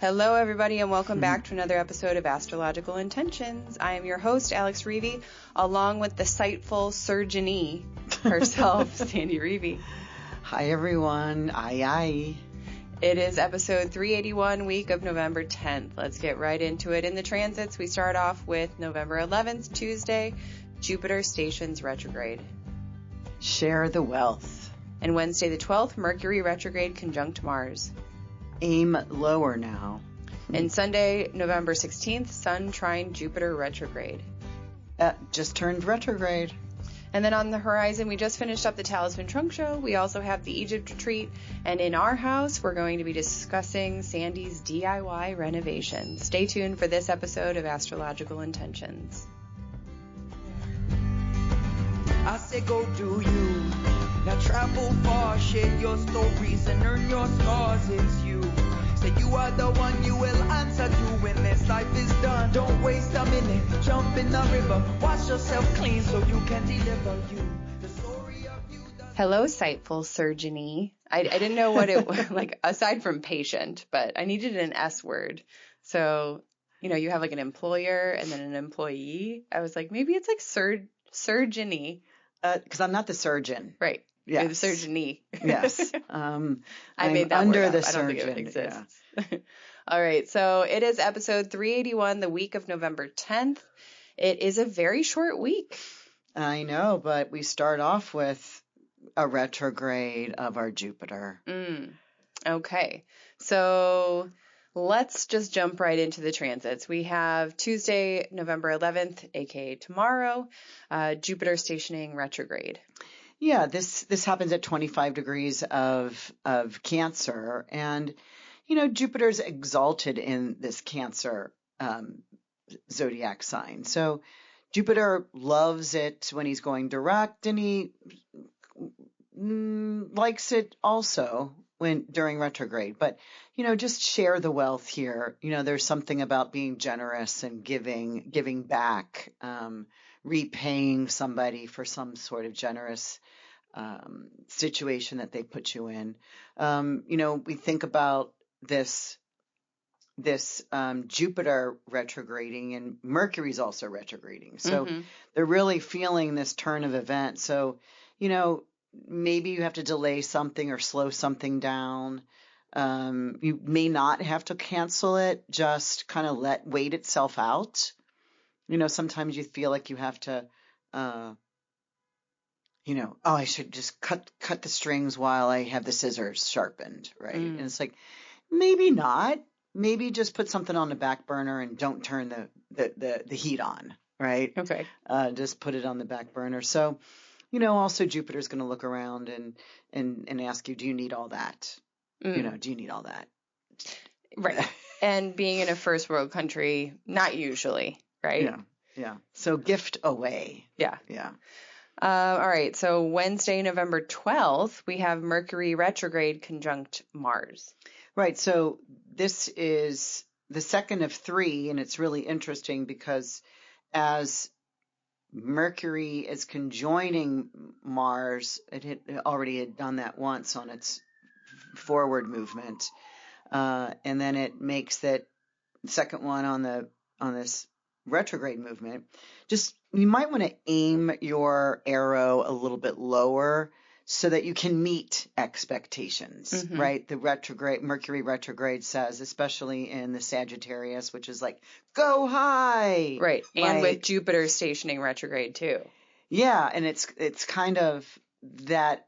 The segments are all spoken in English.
Hello, everybody, and welcome back to another episode of Astrological Intentions. I am your host, Alex Reevy, along with the sightful surgeonee herself, Sandy Reevy. Hi, everyone. Aye. It is episode 381, week of November 10th. Let's get right into it. In the transits, we start off with November 11th, Tuesday, Jupiter stations retrograde. Share the wealth. And Wednesday the 12th, Mercury retrograde conjunct Mars. Aim lower now. And Sunday, November 16th, Sun trine Jupiter retrograde. Just turned retrograde. And then on the horizon, we just finished up the Talisman trunk show. We also have the Egypt retreat. And in our house, we're going to be discussing Sandy's DIY renovations. Stay tuned for this episode of Astrological Intentions. I say go do you. Now travel far, share your stories and earn your scars. It's you. Say you are the one you will answer to when this life is done. Don't waste a minute, jump in the river. Wash yourself clean so you can deliver you. The story of you. Hello, sightful surgeonee. I didn't know what it was, like, aside from patient, but I needed an S word. So, you have like an employer and then an employee. I was like, maybe it's like surgeonee. Because I'm not the surgeon. Right. Yes. You're the surgeonee. Yes. I made that under word up. the I don't surgeon. think it exists. Yeah. All right. So it is episode 381, the week of November 10th. It is a very short week. I know, but we start off with a retrograde of our Jupiter. Okay. So let's just jump right into the transits. We have Tuesday, November 11th, aka tomorrow, Jupiter stationing retrograde. Yeah, this happens at 25 degrees of Cancer, and Jupiter's exalted in this Cancer zodiac sign. So Jupiter loves it when he's going direct, and he likes it also during retrograde. But just share the wealth here. There's something about being generous and giving back, repaying somebody for some sort of generous situation that they put you in. We think about this Jupiter retrograding, and Mercury's also retrograding. So they're really feeling this turn of events. So, maybe you have to delay something or slow something down. You may not have to cancel it, just kind of wait itself out. Sometimes you feel like you have to, I should just cut the strings while I have the scissors sharpened, right? And it's like, maybe not. Maybe just put something on the back burner and don't turn the heat on, right? Okay. Just put it on the back burner. So, also Jupiter's going to look around and ask you, do you need all that? Do you need all that? Right. And being in a first world country, not usually, right? Yeah. So gift away. Yeah. Yeah. All right. So Wednesday, November 12th, we have Mercury retrograde conjunct Mars. Right. So this is the second of three, and it's really interesting because as Mercury is conjoining Mars, it already had done that once on its forward movement, and then it makes that second one on this retrograde movement. Just you might want to aim your arrow a little bit lower so that you can meet expectations, right? The Mercury retrograde says, especially in the Sagittarius, which is like, go high. Right. And with Jupiter stationing retrograde too. Yeah. And it's kind of that,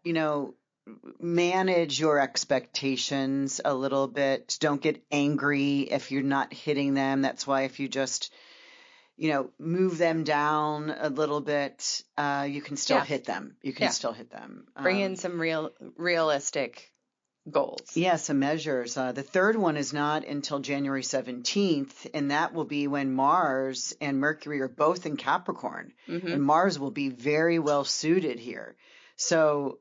manage your expectations a little bit. Don't get angry if you're not hitting them. That's why if you just move them down a little bit, you can still hit them. You can still hit them. Bring in some realistic goals. Yeah, some measures. The third one is not until January 17th, and that will be when Mars and Mercury are both in Capricorn, and Mars will be very well suited here. So,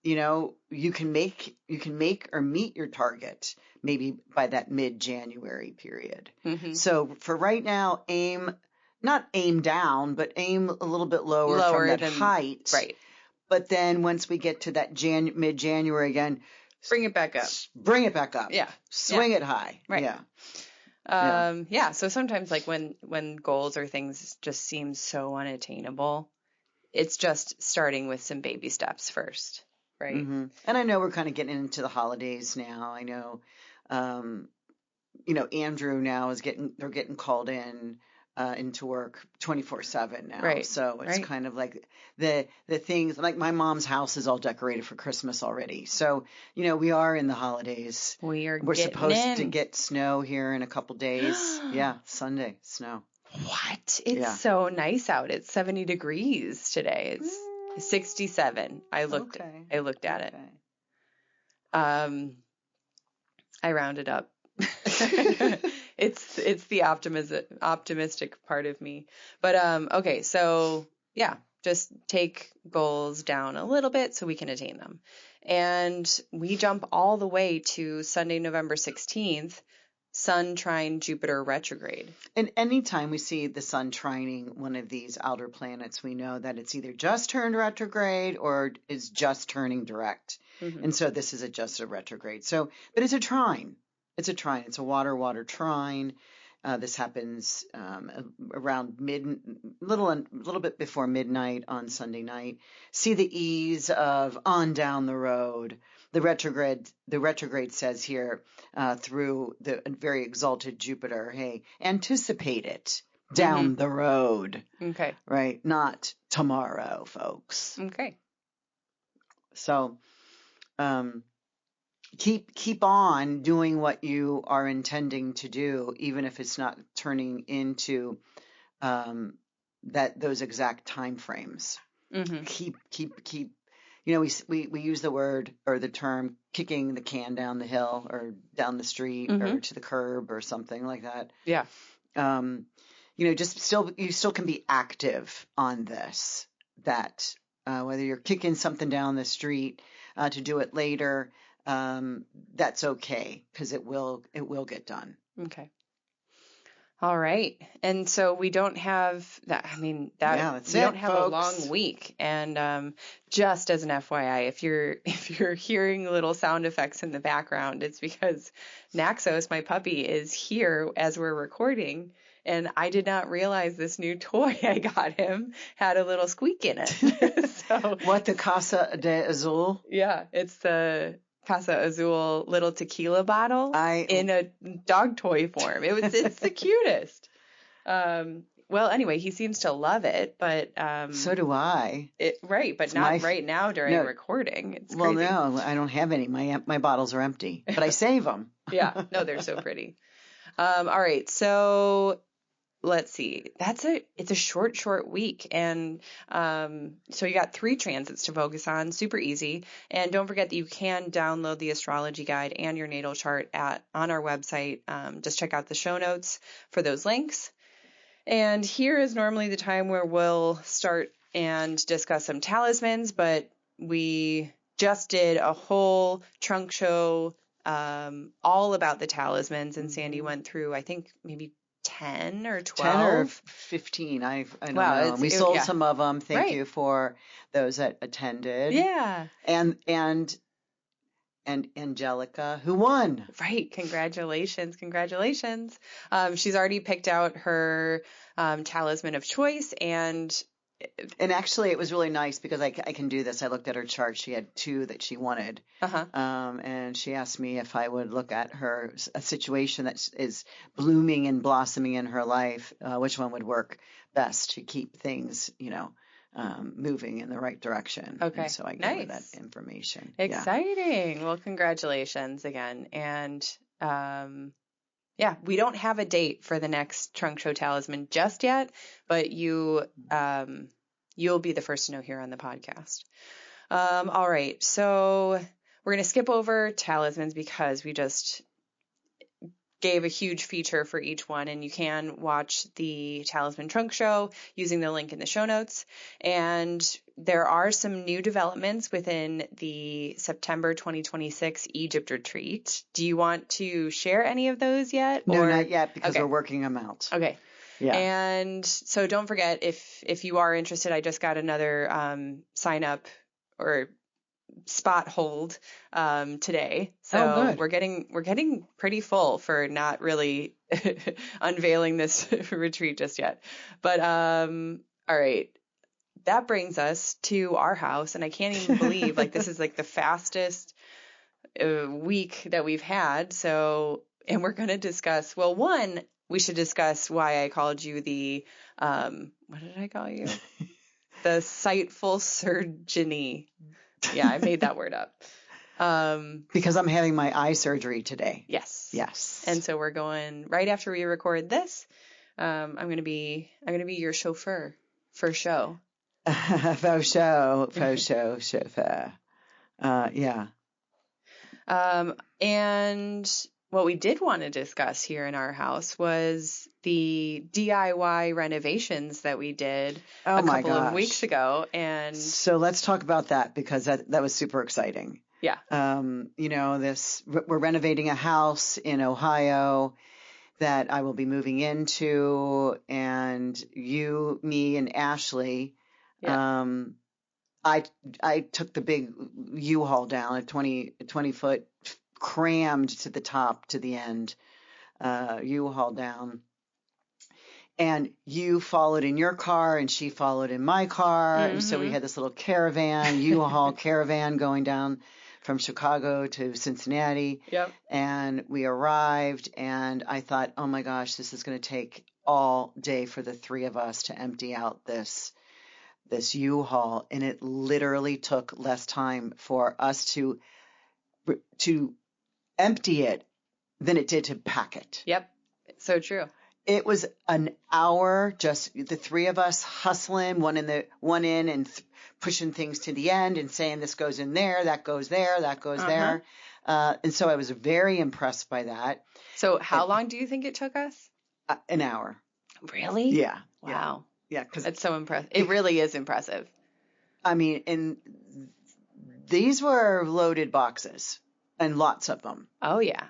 you can make or meet your target maybe by that mid-January period. So for right now, not aim down, but aim a little bit lower from that height. Right. But then once we get to that mid-January again, Bring it back up. Bring it back up. Yeah. Swing it high. Right. Yeah. Yeah. So sometimes like when goals or things just seem so unattainable, it's just starting with some baby steps first. Right. Mm-hmm. And I know we're kind of getting into the holidays now. I know, Andrew now they're getting called into work 24/7 now. Right. So it's kind of like the things, like my mom's house is all decorated for Christmas already. So, we are in the holidays. We're supposed to get snow here in a couple days. Yeah. Sunday, snow. What? It's so nice out. It's 70 degrees today. It's 67. I looked at it. I rounded up. It's the optimistic part of me. But okay, so yeah, just take goals down a little bit so we can attain them. And we jump all the way to Sunday, November 16th, Sun trine Jupiter retrograde. And anytime we see the sun trining one of these outer planets, we know that it's either just turned retrograde or is just turning direct. Mm-hmm. And so this is just a retrograde. So, but it's a trine. It's a trine. It's a water trine. This happens around a little bit before midnight on Sunday night. See the ease of on down the road. The retrograde says here through the very exalted Jupiter, hey, anticipate it down the road. Okay. Right? Not tomorrow, folks. Okay. So, keep on doing what you are intending to do, even if it's not turning into those exact time frames. Mm-hmm. Keep. We use the word or the term kicking the can down the hill or down the street or to the curb or something like that. Yeah. You still can be active on this. That whether you're kicking something down the street to do it later. That's okay because it will get done. Okay. All right. And so we don't have that. I mean, we don't have a long week. And just as an FYI, if you're hearing little sound effects in the background, it's because Naxos, my puppy, is here as we're recording. And I did not realize this new toy I got him had a little squeak in it. So what, the Casa de Azul? Yeah, it's the Casa Azul little tequila bottle in a dog toy form. It's the cutest. Well, anyway, he seems to love it, but so do I. But it's not right now during recording. It's crazy. Well, no, I don't have any. My bottles are empty, but I save them. Yeah, no, they're so pretty. All right, so let's see. It's a short week. And so you got 3 transits to focus on. Super easy. And don't forget that you can download the astrology guide and your natal chart on our website. Just check out the show notes for those links. And here is normally the time where we'll start and discuss some talismans, but we just did a whole trunk show all about the talismans, and Sandy went through, I think, maybe 10 or 12. 10 or 15. I don't know. We sold some of them. Thank you for those that attended. Yeah. And Angelica, who won. Right. Congratulations. She's already picked out her talisman of choice, and actually it was really nice because I can do this. I looked at her chart. She had 2 that she wanted. And she asked me if I would look at a situation that is blooming and blossoming in her life, which one would work best to keep things, moving in the right direction. Okay. And so I gave her that information. Exciting. Yeah. Well, congratulations again. And we don't have a date for the next Trunk Show Talisman just yet, but you'll be the first to know here on the podcast. All right. So we're going to skip over talismans because we just gave a huge feature for each one, and you can watch the Talisman Trunk Show using the link in the show notes. And there are some new developments within the September 2026 Egypt retreat. Do you want to share any of those yet? No, not yet, because we're working them out. Okay. Yeah. And so don't forget, if you are interested, I just got another sign up or spot hold today. So Oh, good. we're getting pretty full for not really unveiling this retreat just yet. But all right. That brings us to our house, and I can't even believe like this is like the fastest week that we've had. So, and we're going to discuss, well, one, we should discuss why I called you the what did I call you? The sightful surgeony. Yeah, I made that word up. Because I'm having my eye surgery today. Yes. Yes. And so we're going right after we record this. I'm gonna be your chauffeur for show. Faux show, chauffeur. Yeah. And what we did want to discuss here in our house was the DIY renovations that we did a couple of weeks ago. And so let's talk about that, because that was super exciting. Yeah. We're renovating a house in Ohio that I will be moving into, and you, me, and Ashley. Yeah. I took the big U-Haul down, a 20 foot crammed to the top to the end, U-Haul down. And you followed in your car and she followed in my car. Mm-hmm. And so we had this little caravan, U-Haul caravan going down from Chicago to Cincinnati. Yep. And we arrived, and I thought, oh my gosh, this is going to take all day for the three of us to empty out this U-Haul. And it literally took less time for us to empty it than it did to pack it. Yep. So true. It was an hour, just the three of us hustling, one in and pushing things to the end and saying this goes in there, that goes there, that goes there. And so I was very impressed by that. So how long do you think it took us? An hour. Really? Yeah. Wow. Yeah. Cause that's so impressive. It really is impressive. I mean, and these were loaded boxes, and lots of them. Oh, yeah.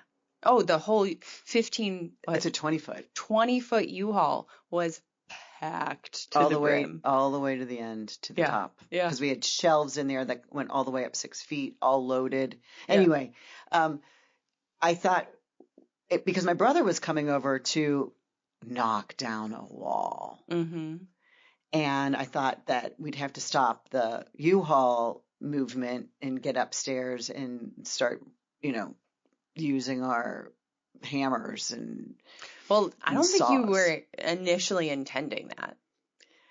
Oh, the whole 15. It's a 20 foot. 20 foot U-Haul was packed to the brim. All the way to the end, to the top. Yeah. Because we had shelves in there that went all the way up 6 feet, all loaded. Yeah. Anyway, I thought, because my brother was coming over to knock down a wall. Mm-hmm. And I thought that we'd have to stop the U-Haul movement and get upstairs and start, using our hammers and Well, I don't think saws. You were initially intending that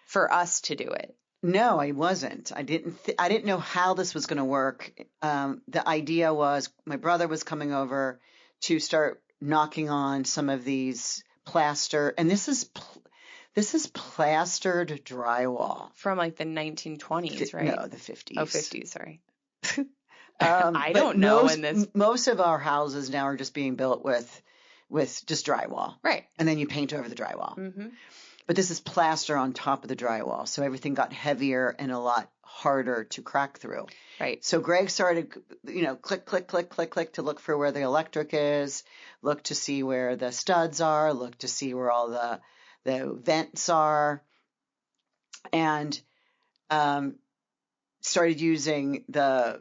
for us to do it. No, I wasn't. I didn't know how this was going to work. The idea was my brother was coming over to start knocking on some of these plaster, and this is plastered drywall from like the 1920s, right? No, the 50s. Oh, 50s. Sorry. I don't know. Most of our houses now are just being built with just drywall, right? And then you paint over the drywall. Mm-hmm. But this is plaster on top of the drywall, so everything got heavier and a lot harder to crack through. Right. So Greg started, click, click, click, click, click to look for where the electric is, look to see where the studs are, look to see where all the vents are, and started using the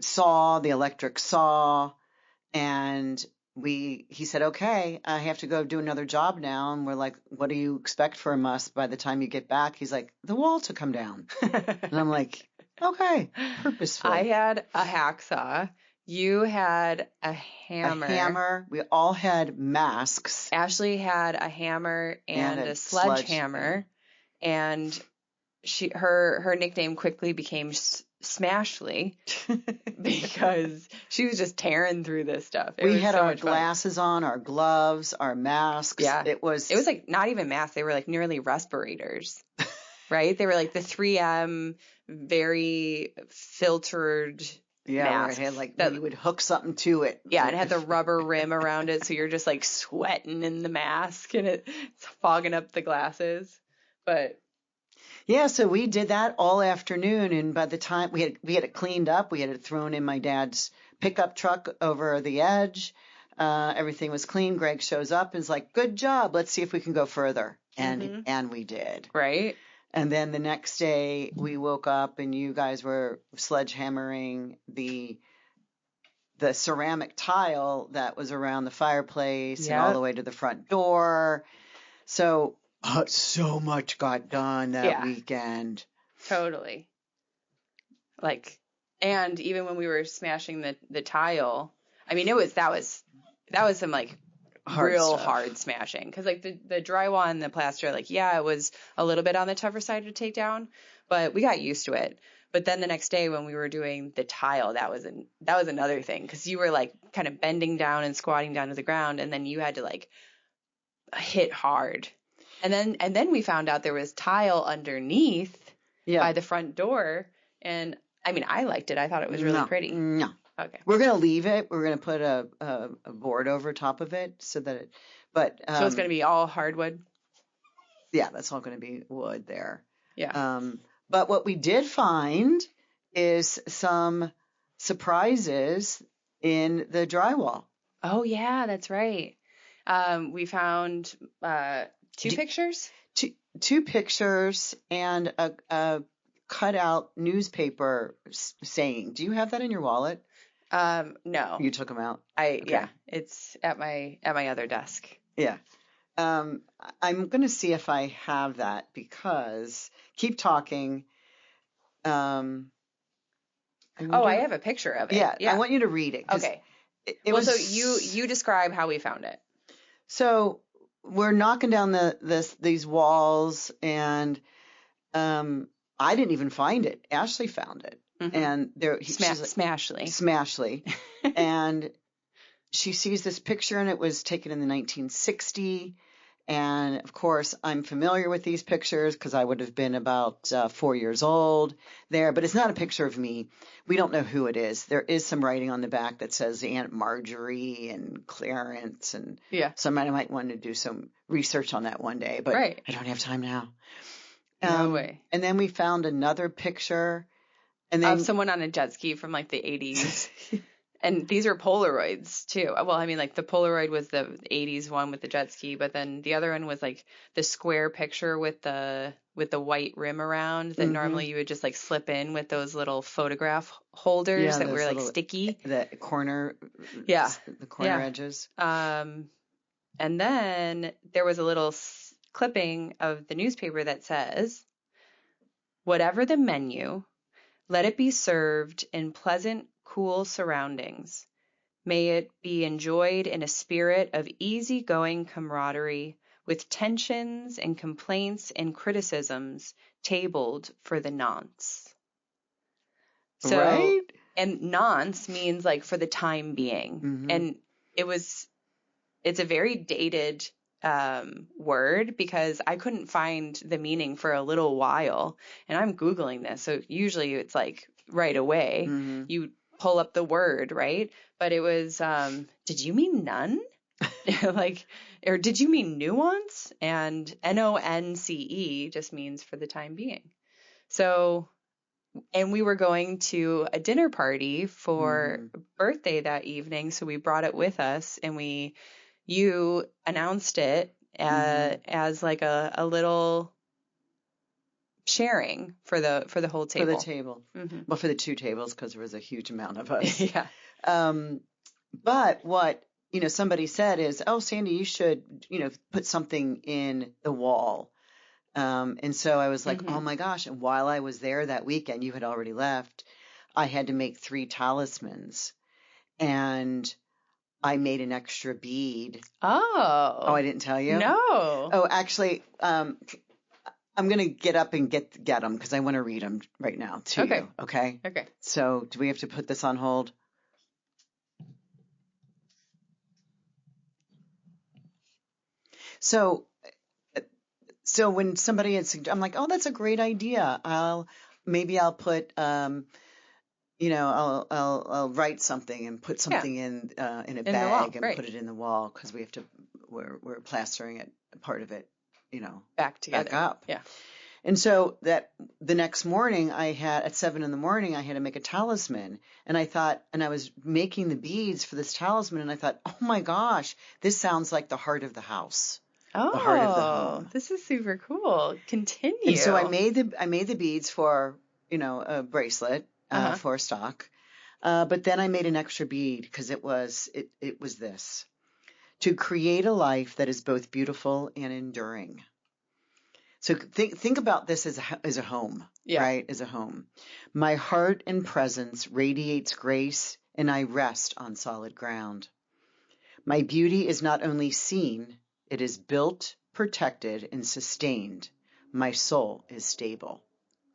saw, the electric saw, and he said, okay, I have to go do another job now. And we're like, what do you expect from us by the time you get back? He's like, the wall to come down. And I'm like, okay, purposeful. I had a hacksaw. You had a hammer. We all had masks. Ashley had a hammer and a sledgehammer. And her nickname quickly became Smashly because she was just tearing through this stuff. We had our glasses on, our gloves, our masks. Yeah. It was like not even masks. They were like nearly respirators, right? They were like the 3M, very filtered masks. Where it had you would hook something to it. Yeah, it had the rubber rim around it, so you're just like sweating in the mask and it's fogging up the glasses. But yeah, so we did that all afternoon, and by the time we had it cleaned up, we had it thrown in my dad's pickup truck over the edge. Everything was clean. Greg shows up and is like, "Good job. Let's see if we can go further." And we did. Right. And then the next day we woke up and you guys were sledgehammering the ceramic tile that was around the fireplace and all the way to the front door. So so much got done that weekend. Totally. Like, and even when we were smashing the tile, I mean, that was some like hard smashing. Because like the drywall and the plaster, like, it was a little bit on the tougher side to take down, but we got used to it. But then the next day when we were doing the tile, that was another thing, because you were like kind of bending down and squatting down to the ground, and then you had to like hit hard. And then we found out there was tile underneath by the front door, and I mean, I liked it. I thought it was really pretty. No. Okay. We're gonna leave it. We're gonna put a board over top of it so that it. But so it's gonna be all hardwood. Yeah, that's all gonna be wood there. Yeah. But what we did find is some surprises in the drywall. Oh, yeah, that's right. We found two pictures. Two pictures and a cutout newspaper saying. Do you have that in your wallet? No. You took them out? Yeah, it's at my other desk. Yeah. I'm going to see if I have that, because keep talking. I have a picture of it. Yeah. I want you to read it. Okay. So you describe how we found it. So we're knocking down these walls, and I didn't even find it. Ashley found it. Mm-hmm. And Smashly. And she sees this picture, and it was taken in the 1960s. And of course, I'm familiar with these pictures because I would have been about 4 years old there. But it's not a picture of me. We don't know who it is. There is some writing on the back that says Aunt Marjorie and Clarence. And so I might want to do some research on that one day. But I don't have time now. No way. And then we found another picture. And then, of someone on a jet ski from like the 80s. And these are Polaroids too. Well, I mean, like the Polaroid was the 80s one with the jet ski, but then the other one was like the square picture with the white rim around that normally you would just like slip in with those little photograph holders that were like sticky. The corner. Yeah. The corner edges. And then there was a little clipping of the newspaper that says, "Whatever the menu, let it be served in pleasant, cool surroundings. May it be enjoyed in a spirit of easygoing camaraderie, with tensions and complaints and criticisms tabled for the nonce." So, right? And nonce means like for the time being. Mm-hmm. And it's a very dated word, because I couldn't find the meaning for a little while, and I'm Googling this. So usually it's like right away. Mm-hmm. You pull up the word, right? But it was, did you mean none? Or did you mean nuance? And NONCE just means for the time being. So, and we were going to a dinner party for birthday that evening. So we brought it with us, and you announced it as like a little sharing for the whole table. For the table. Mm-hmm. Well, for the two tables, because there was a huge amount of us. Yeah. But what, somebody said is, "Oh, Sandy, you should, put something in the wall." And so I was like, oh my gosh. And while I was there that weekend, you had already left, I had to make 3 talismans. And I made an extra bead. Oh, I didn't tell you? No. Oh, actually, I'm going to get up and get them, because I want to read them right now to you. Okay? Okay. So do we have to put this on hold? So when somebody had suggested, I'm like, oh, that's a great idea. I'll put, I'll write something and put something in a bag and put it in the wall, because we're plastering it, part of it, back together. Back up. Yeah. And so that the next morning at 7 a.m, I had to make a talisman, and I was making the beads for this talisman, and I thought, oh my gosh, this sounds like the heart of the house. Oh, the heart of the home. this is super cool. Continue. And so I made the beads for, a bracelet for a stock. But then I made an extra bead because it was this: to create a life that is both beautiful and enduring. So think about this as a home, right? As a home. My heart and presence radiates grace, and I rest on solid ground. My beauty is not only seen, it is built, protected, and sustained. My soul is stable.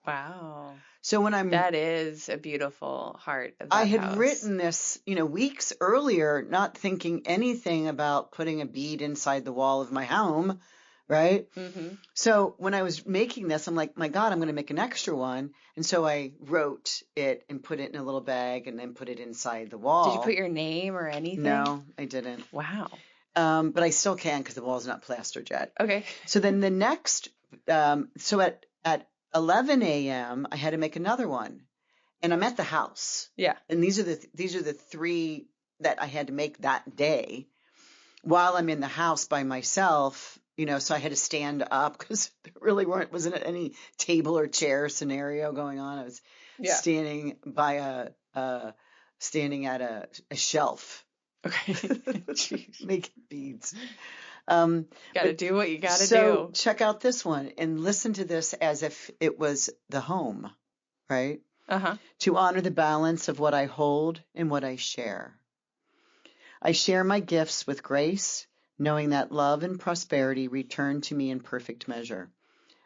Wow. So that is a beautiful heart of that I had house. written this, weeks earlier, not thinking anything about putting a bead inside the wall of my home, right? Mm-hmm. So when I was making this, I'm like, my God, I'm going to make an extra one. And so I wrote it and put it in a little bag and then put it inside the wall. Did you put your name or anything? No, I didn't. Wow. But I still can because the wall's not plastered yet. Okay. So then the next, so at 11 a.m., I had to make another one. And I'm at the house. Yeah. And these are the three that I had to make that day while I'm in the house by myself, so I had to stand up because there really wasn't any table or chair scenario going on. I was standing by standing at a shelf. Okay. Making beads. Gotta do what you gotta do. So check out this one and listen to this as if it was the home, right? Uh-huh. To honor the balance of what I hold and what I share. I share my gifts with grace, knowing that love and prosperity return to me in perfect measure.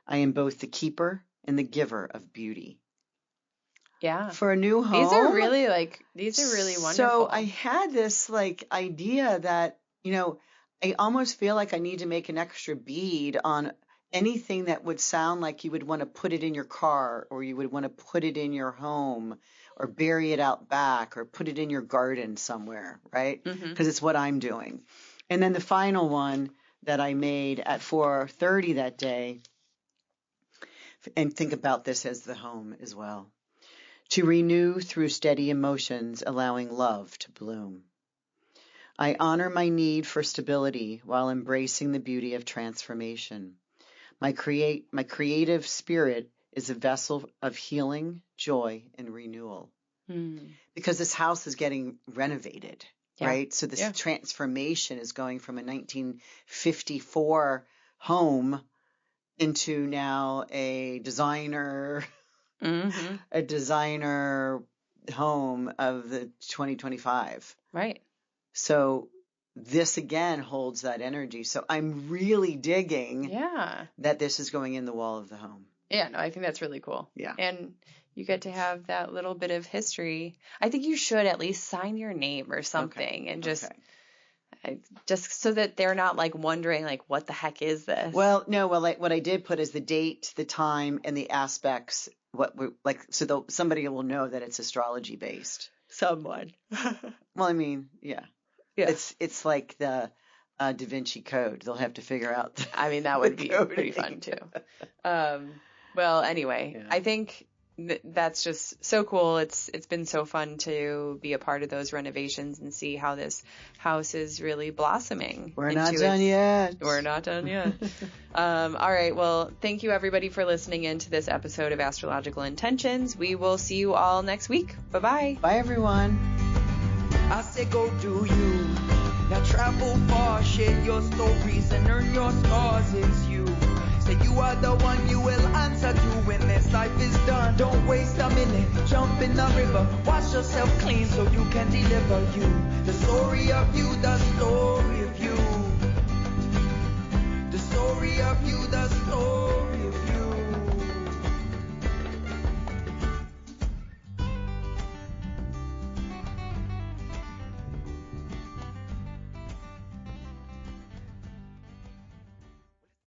I am both the keeper and the giver of beauty. Yeah. For a new home. These are really wonderful. So I had this idea that, I almost feel like I need to make an extra bead on anything that would sound like you would want to put it in your car, or you would want to put it in your home, or bury it out back, or put it in your garden somewhere, right? Because it's what I'm doing. And then the final one that I made at 4:30 that day, and think about this as the home as well. To renew through steady emotions, allowing love to bloom. I honor my need for stability while embracing the beauty of transformation. My creative spirit is a vessel of healing, joy, and renewal. Because this house is getting renovated, right? So this transformation is going from a 1954 home into now a designer home of the 2025. Right. So this again holds that energy. So I'm really digging that this is going in the wall of the home. Yeah, no, I think that's really cool. Yeah. And you get to have that little bit of history. I think you should at least sign your name or something and just so that they're not wondering what the heck is this? Well, no, what I did put is the date, the time, and the aspects. So somebody will know that it's astrology based. Someone. Well, I mean, yeah. It's like the Da Vinci Code. They'll have to figure out. I mean, that would be pretty fun too. Well, anyway, I think that's just so cool. It's been so fun to be a part of those renovations and see how this house is really blossoming. We're not done yet. All right. Well, thank you everybody for listening in to this episode of Astrological Intentions. We will see you all next week. Bye-bye. Bye, everyone. I say go do you. Now travel far, share your stories and earn your scars. It's you. Say you are the one you will answer to when this life is done. Don't waste a minute, jump in the river. Wash yourself clean so you can deliver you. The story of you, the story